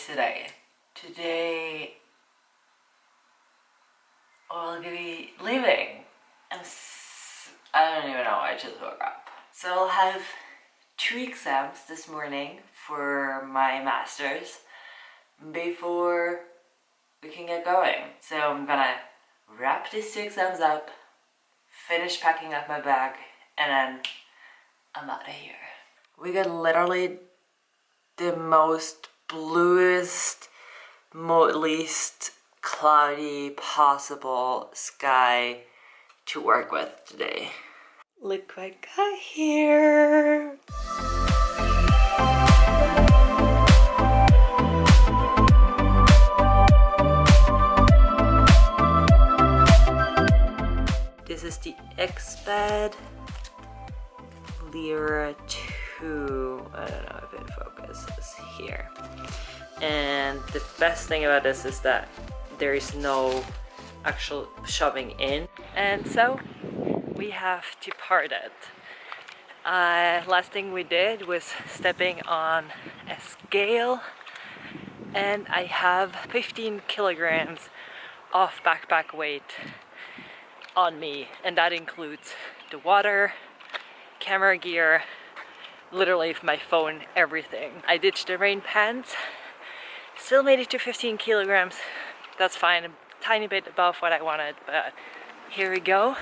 today? Today, I'll be leaving. I don't even know, I just woke up. So I'll have 2 exams this morning for my master's before we can get going. So I'm gonna wrap these 2 exams up, finish packing up my bag, and then I'm out of here. We got literally the most bluest, least cloudy possible sky to work with today. Look what I got here! This is the X-Bed Lyra 2. I don't know if it focuses here. And the best thing about this is that there is no actual shoving in. And so we have departed. Last thing we did was stepping on a scale, and I have 15 kilograms of backpack weight on me, and that includes the water, camera gear, literally my phone, everything. I ditched the rain pants, still made it to 15 kilograms. That's fine, a tiny bit above what I wanted, but here we go.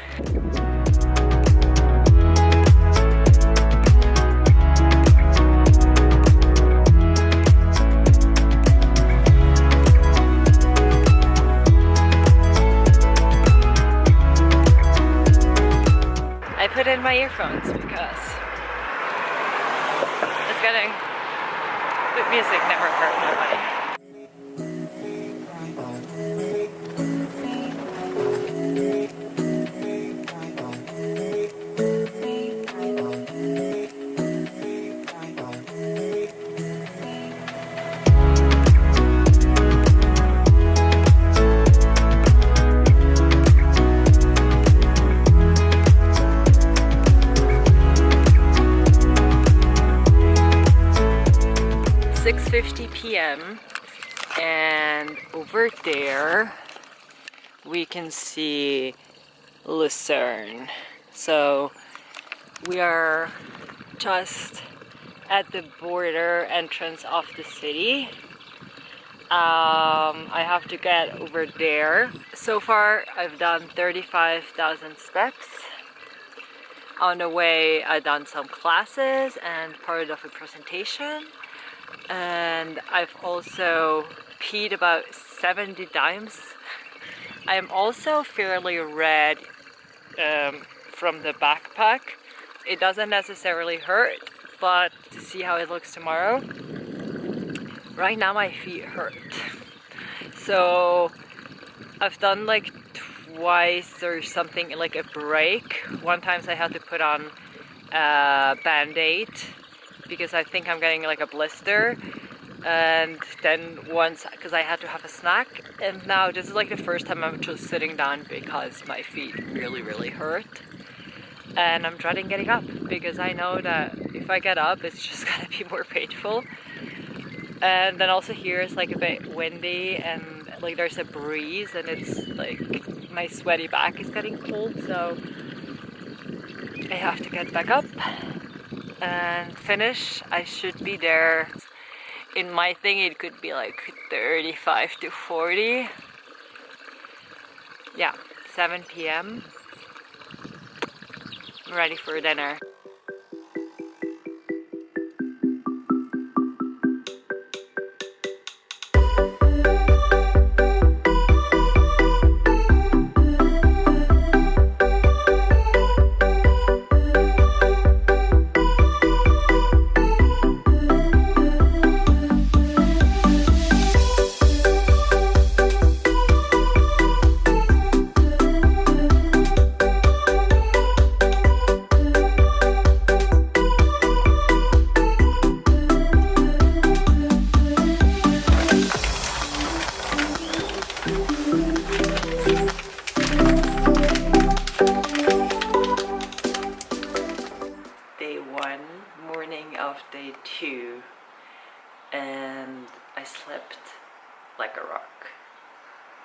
I put in my earphones because it's getting good music never hurt nobody. 6:50 p.m. and over there we can see Lucerne. So we are just at the border entrance of the city. I have to get over there. So far I've done 35,000 steps. On the way I've done some classes and part of a presentation, and I've also peed about 70 times. I'm also fairly red from the backpack. It doesn't necessarily hurt, but to see how it looks tomorrow. Right now my feet hurt. So I've done like twice or something, like a break. One time I had to put on a band-aid because I think I'm getting like a blister, and then once because I had to have a snack, and now this is like the first time I'm just sitting down because my feet really hurt, and I'm dreading getting up because I know that if I get up it's just gonna be more painful. And then also here it's like a bit windy and like there's a breeze, and it's like my sweaty back is getting cold, so I have to get back up and finish. I should be there. In my thing it could be like 35 to 40. Yeah, 7 p.m. I'm ready for dinner. Day 1, morning of day 2, and I slept like a rock.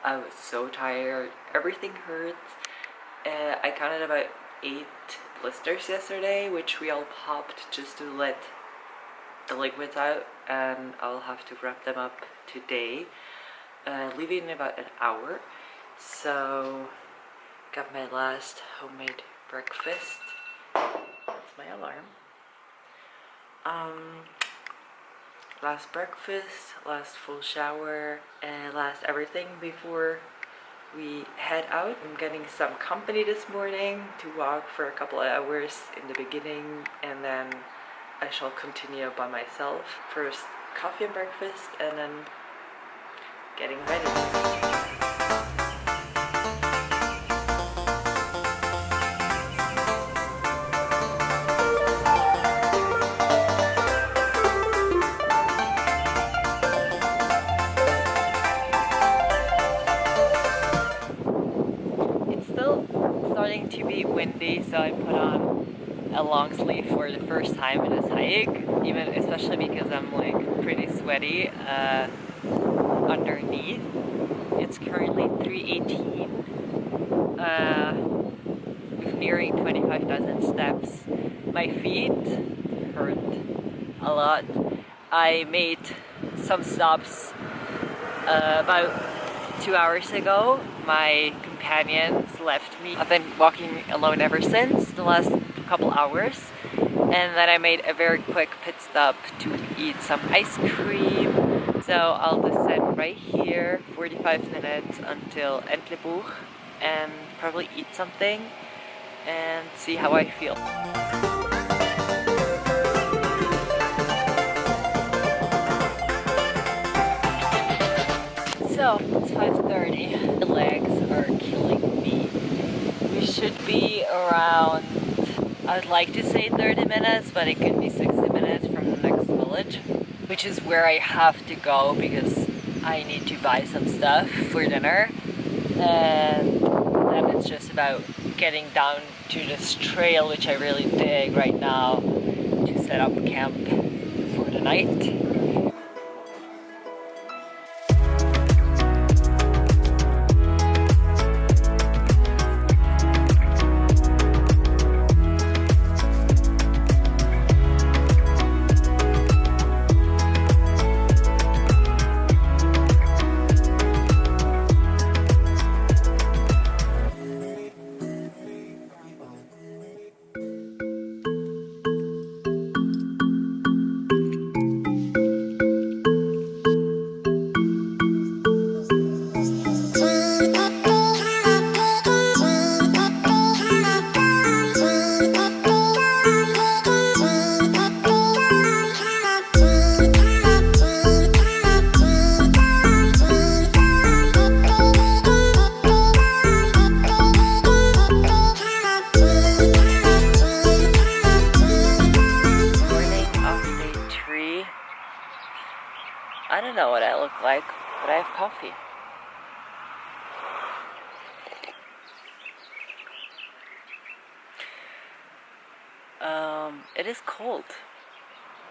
I was so tired, everything hurts. I counted about 8 blisters yesterday, which we all popped just to let the liquids out, and I'll have to wrap them up today, leaving in about an hour. So got my last homemade breakfast. That's my alarm. Last breakfast, last full shower, and last everything before we head out. I'm getting some company this morning to walk for a couple of hours in the beginning, and then I shall continue by myself. First coffee and breakfast, and then getting ready. Starting to be windy, so I put on a long sleeve for the first time in this hike, even especially because I'm like pretty sweaty underneath. It's currently 3:18. We're nearing 25,000 steps. My feet hurt a lot. I made some stops about 2 hours ago. My companions left me. I've been walking alone ever since the last couple hours, and then I made a very quick pit stop to eat some ice cream. So I'll descend right here, 45 minutes until Entlebuch, and probably eat something and see how I feel. So it's 5:30. The legs are killing me. We should be around, I'd like to say 30 minutes, but it could be 60 minutes from the next village, which is where I have to go because I need to buy some stuff for dinner. And then it's just about getting down to this trail, which I really dig right now, to set up camp for the night. I don't know what I look like, but I have coffee. It is cold,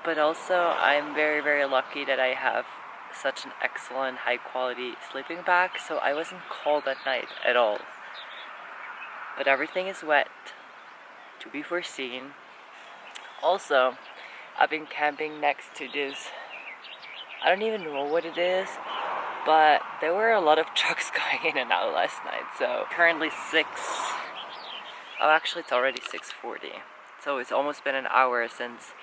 but also I'm very, very lucky that I have such an excellent high quality sleeping bag, so I wasn't cold at night at all. But everything is wet, to be foreseen. Also, I've been camping next to this, I don't even know what it is, but there were a lot of trucks going in and out last night. So currently actually it's already 6:40. So it's almost been an hour since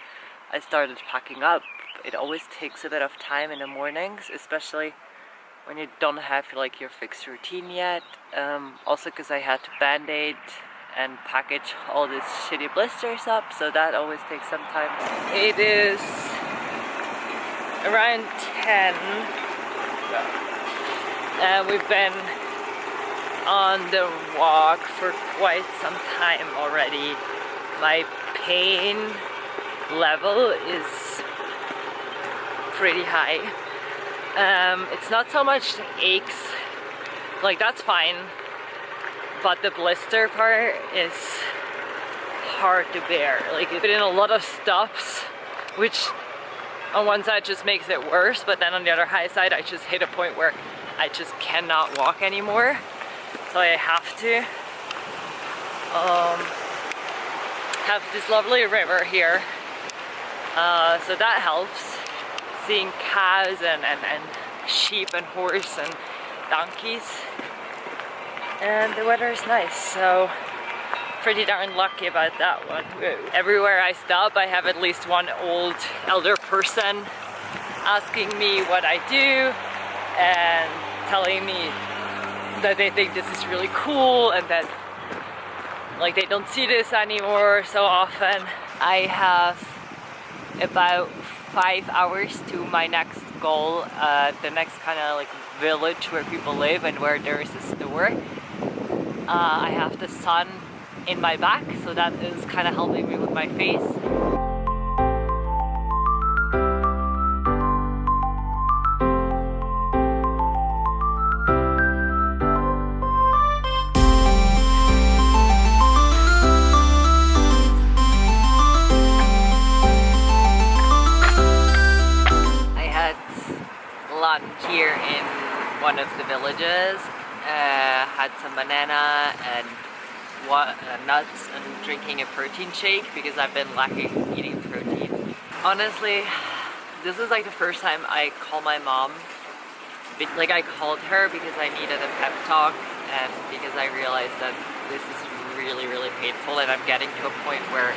I started packing up. It always takes a bit of time in the mornings, especially when you don't have like your fixed routine yet. Also because I had to band-aid and package all these shitty blisters up, so that always takes some time. It is around 10. We've been on the walk for quite some time already. My pain level is pretty high. It's not so much aches, like that's fine, but the blister part is hard to bear. Like, it's been in a lot of stops, which on one side just makes it worse, but then on the other high side I just hit a point where I just cannot walk anymore. So I have to have this lovely river here. So that helps. Seeing cows and sheep and horse and donkeys. And the weather is nice, so pretty darn lucky about that one. Everywhere I stop I have at least one old elder person asking me what I do and telling me that they think this is really cool and that like they don't see this anymore so often. I have about 5 hours to my next goal, the next kind of like village where people live and where there is a store. I have the sun in my back, so that is kind of helping me with my face. Here in one of the villages, had some banana and nuts and drinking a protein shake because I've been lacking eating protein. Honestly, this is like the first time I call my mom. Like I called her because I needed a pep talk and because I realized that this is really, really painful and I'm getting to a point where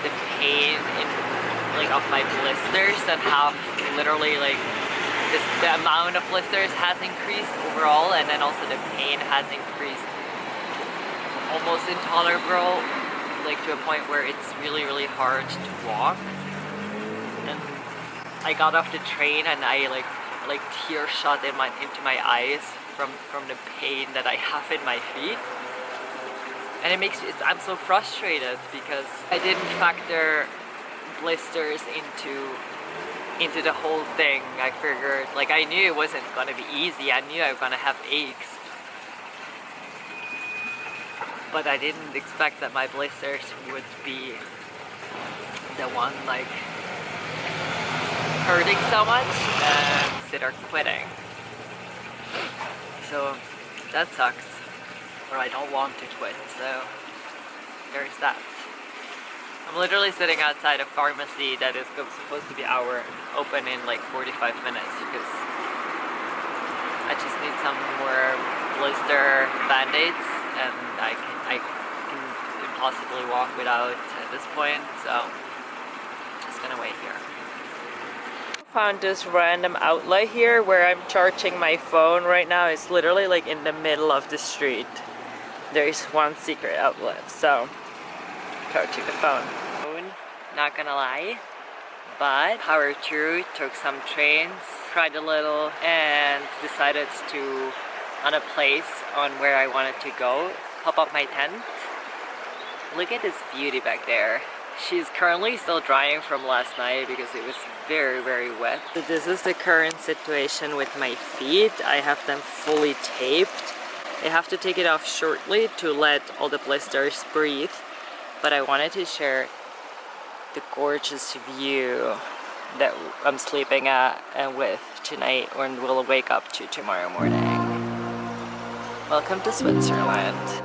the pain in like of my blisters that have literally like the amount of blisters has increased overall, and then also the pain has increased almost intolerable, like to a point where it's really, really hard to walk. And I got off the train and I like tears shot into my eyes from the pain that I have in my feet. And it makes I'm so frustrated because I didn't factor blisters into the whole thing. I figured, like I knew it wasn't gonna be easy, I knew I was gonna have aches. But I didn't expect that my blisters would be the one like hurting so much and consider quitting. So that sucks. Or I don't want to quit, so there's that. I'm literally sitting outside a pharmacy that is supposed to be open in like 45 minutes because I just need some more blister band-aids and I can impossibly walk without at this point, so just gonna wait here. Found this random outlet here where I'm charging my phone right now. It's literally like in the middle of the street. There is one secret outlet, so charging the phone. Not gonna lie, but powered through, took some trains, tried a little, and decided to, on a place on where I wanted to go, pop up my tent. Look at this beauty back there. She's currently still drying from last night because it was very, very wet. So this is the current situation with my feet. I have them fully taped. I have to take it off shortly to let all the blisters breathe. But I wanted to share the gorgeous view that I'm sleeping at and with tonight and we'll wake up to tomorrow morning. Welcome to Switzerland.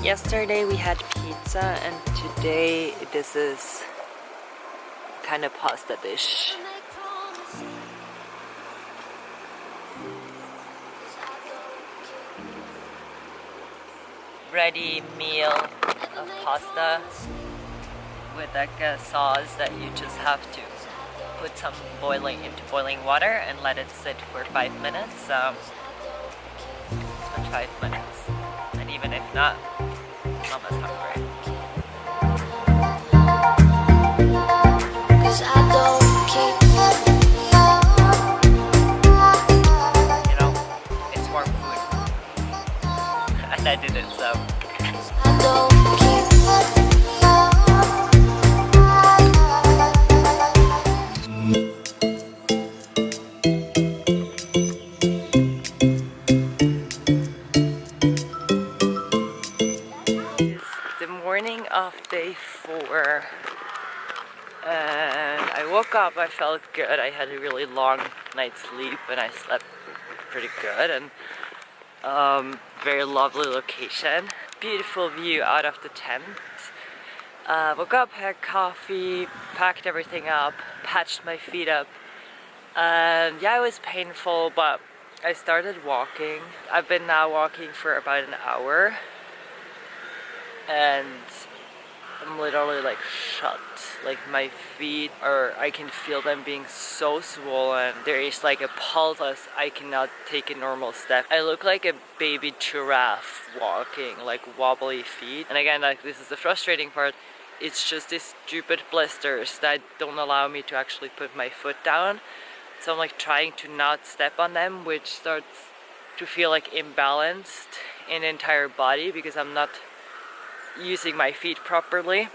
Yesterday we had pizza and today this is kind of pasta dish. Ready meal of pasta with like a sauce that you just have to put some into boiling water and let it sit for 5 minutes. So it's been 5 minutes, and even if not, I'm almost hungry. You know, it's warm food, and I did it, so. Morning of day 4, and I woke up, I felt good. I had a really long night's sleep and I slept pretty good, and very lovely location, beautiful view out of the tent. Woke up, had coffee, packed everything up, patched my feet up, and yeah, it was painful, but I started walking. I've been now walking for about an hour, and I'm literally like shut. Like my feet I can feel them being so swollen. There is like a pulse. I cannot take a normal step. I look like a baby giraffe walking, like wobbly feet. And again, like this is the frustrating part. It's just these stupid blisters that don't allow me to actually put my foot down. So I'm like trying to not step on them, which starts to feel like imbalanced in the entire body because I'm not using my feet properly.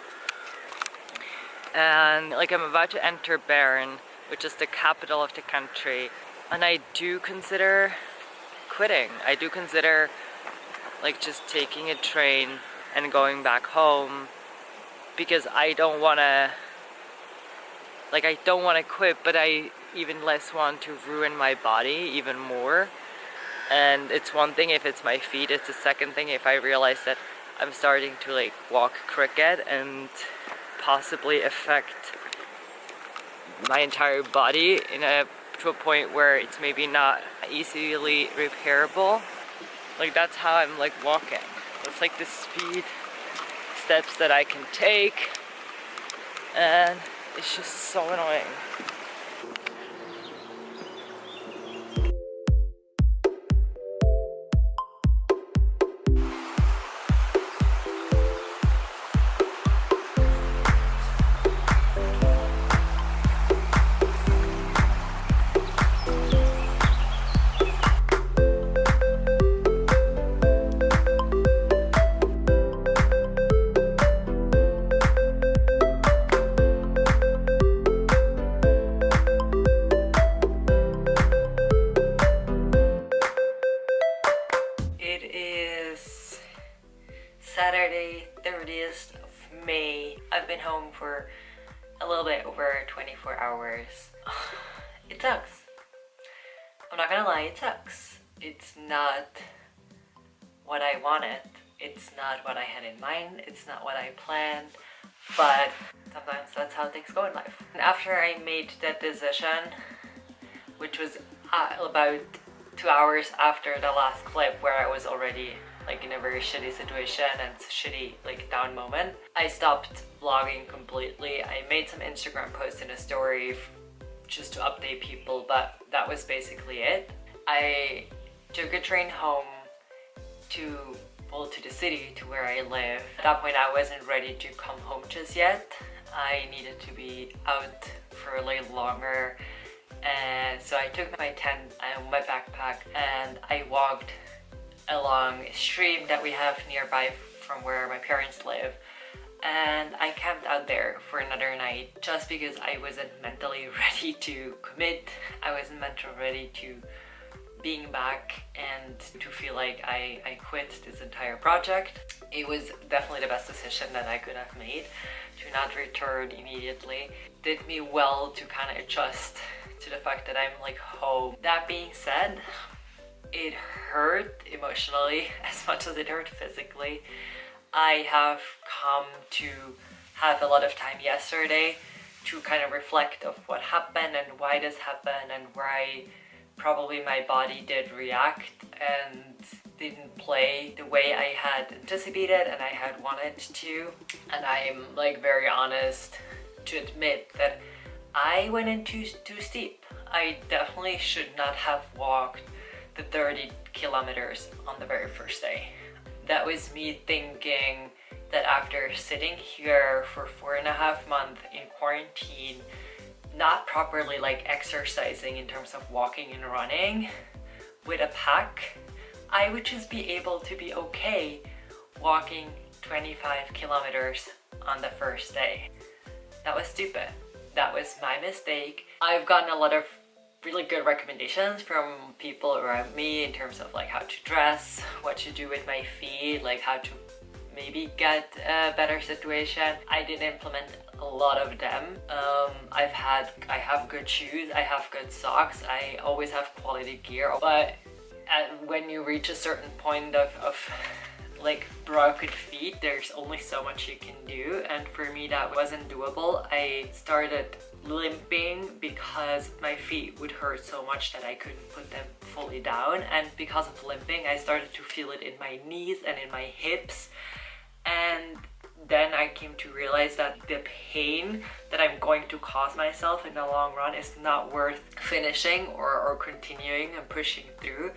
And like I'm about to enter Bern, which is the capital of the country, and I do consider quitting. I do consider like just taking a train and going back home, because I don't want to quit, but I even less want to ruin my body even more. And it's one thing if it's my feet, it's the second thing if I realize that I'm starting to like walk crooked and possibly affect my entire body to a point where it's maybe not easily repairable. Like that's how I'm like walking. It's like the speed steps that I can take, and it's just so annoying. Saturday, 30th of May. I've been home for a little bit over 24 hours. It sucks. I'm not gonna lie, it sucks. It's not what I wanted. It's not what I had in mind. It's not what I planned. But sometimes that's how things go in life. And after I made that decision, which was about 2 hours after the last clip where I was already like in a very shitty situation and shitty like down moment, I stopped vlogging completely. I made some Instagram posts and a story just to update people, but that was basically it. I took a train home to the city, to where I live. At that point I wasn't ready to come home just yet. I needed to be out for a little longer, and so I took my tent and my backpack and I walked along a stream that we have nearby from where my parents live, and I camped out there for another night just because I wasn't mentally ready to commit. I wasn't mentally ready to being back and to feel like I quit this entire project. It was definitely the best decision that I could have made to not return immediately. Did me well to kind of adjust to the fact that I'm like home. That being said, it hurt emotionally as much as it hurt physically. I have come to have a lot of time yesterday to kind of reflect of what happened and why this happened and why probably my body did react and didn't play the way I had anticipated and I had wanted to. And I'm like very honest to admit that I went in too steep. I definitely should not have walked the 30 kilometers on the very first day. That was me thinking that after sitting here for 4.5 months in quarantine, not properly like exercising in terms of walking and running with a pack, I would just be able to be okay walking 25 kilometers on the first day. That was stupid. That was my mistake. I've gotten a lot of really good recommendations from people around me in terms of like how to dress, what to do with my feet, like how to maybe get a better situation. I did implement a lot of them. I have good shoes, I have good socks, I always have quality gear, but when you reach a certain point of like broken feet, there's only so much you can do, and for me that wasn't doable. I started limping because my feet would hurt so much that I couldn't put them fully down, and because of limping I started to feel it in my knees and in my hips, and then I came to realize that the pain that I'm going to cause myself in the long run is not worth finishing or continuing and pushing through,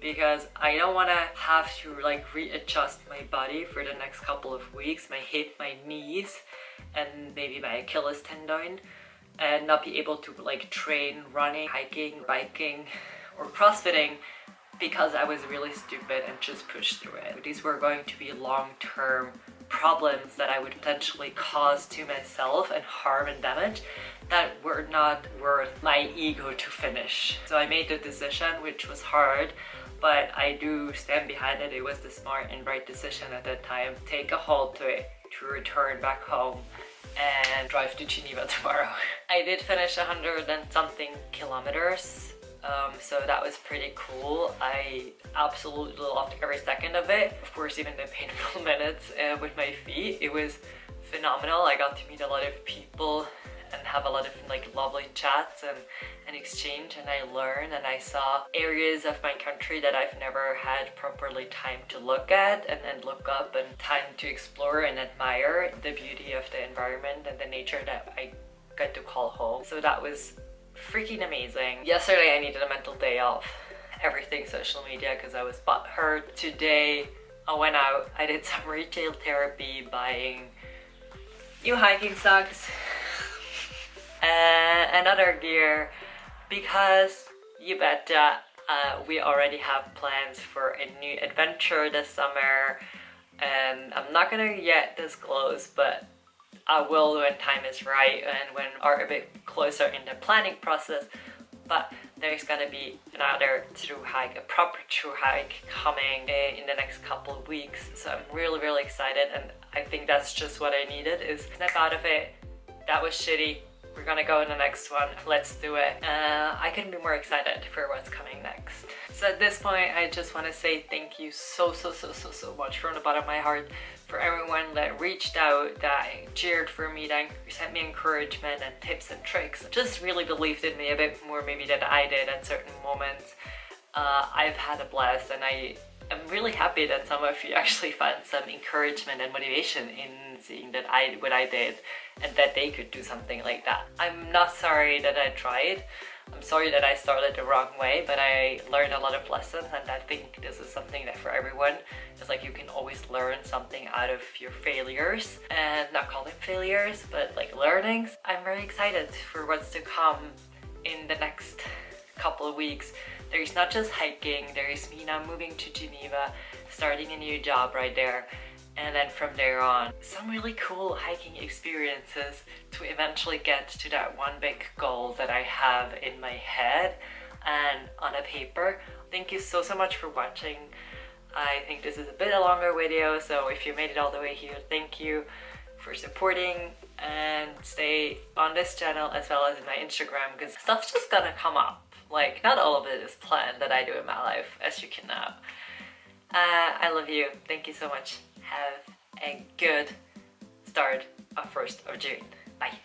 because I don't want to have to like readjust my body for the next couple of weeks, my hip, my knees, and maybe my Achilles tendon, and not be able to like train running, hiking, biking, or crossfitting because I was really stupid and just pushed through it. These were going to be long-term problems that I would potentially cause to myself and harm and damage that were not worth my ego to finish. So I made the decision, which was hard, but I do stand behind it. It was the smart and right decision at that time. Take a halt to it, to return back home and drive to Geneva tomorrow. I did finish 100 and something kilometers, so that was pretty cool. I absolutely loved every second of it. Of course, even the painful minutes with my feet, it was phenomenal. I got to meet a lot of people and have a lot of like lovely chats and exchange, and I learned and I saw areas of my country that I've never had properly time to look at and look up, and time to explore and admire the beauty of the environment and the nature that I got to call home. So that was freaking amazing. Yesterday I needed a mental day off everything social media because I was butthurt. Today I went out, I did some retail therapy, buying new hiking socks and other gear, because you betcha we already have plans for a new adventure this summer, and I'm not gonna yet disclose, but I will when time is right and when we're a bit closer in the planning process. But there's gonna be another through hike, a proper through hike coming in the next couple of weeks. So I'm really excited, and I think that's just what I needed, is snap out of it. That was shitty. We're gonna go in the next one. Let's do it. I couldn't be more excited for what's coming next. So at this point, I just want to say thank you so much from the bottom of my heart for everyone that reached out, that cheered for me, that sent me encouragement and tips and tricks. Just really believed in me a bit more maybe than I did at certain moments. I've had a blast, and I'm really happy that some of you actually found some encouragement and motivation in seeing that what I did, and that they could do something like that. I'm not sorry that I tried. I'm sorry that I started the wrong way, but I learned a lot of lessons, and I think this is something that for everyone, it's like you can always learn something out of your failures, and not call them failures, but like learnings. I'm very excited for what's to come in the next couple of weeks. There's not just hiking, there is me now moving to Geneva, starting a new job right there, and then from there on, some really cool hiking experiences to eventually get to that one big goal that I have in my head and on a paper. Thank you so much for watching. I think this is a bit a longer video, so if you made it all the way here, thank you for supporting, and stay on this channel as well as in my Instagram, because stuff's just gonna come up. Like, not all of it is planned that I do in my life, as you can know. I love you. Thank you so much. Have a good start of 1st of June. Bye.